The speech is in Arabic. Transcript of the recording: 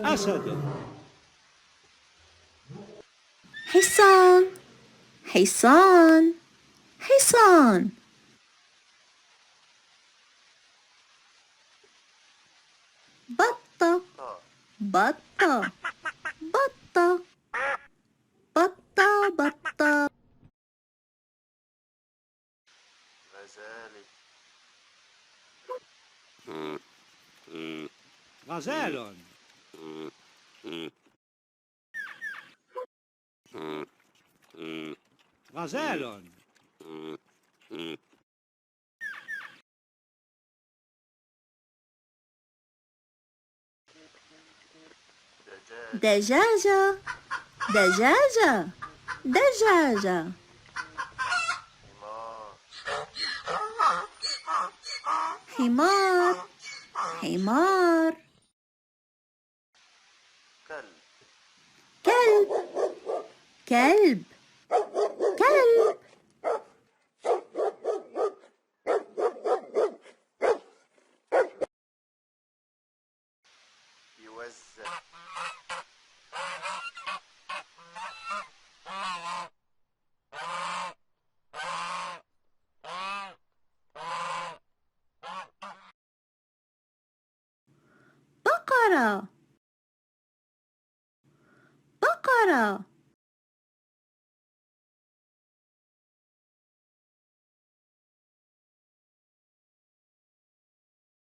أسد. حصان حصان حصان. بطة بطة بطة بطة بطة. غزال. غزال. دجاجة دجاجة دجاجة. حمار حمار. كلب كلب كلب. بقرة بقرة.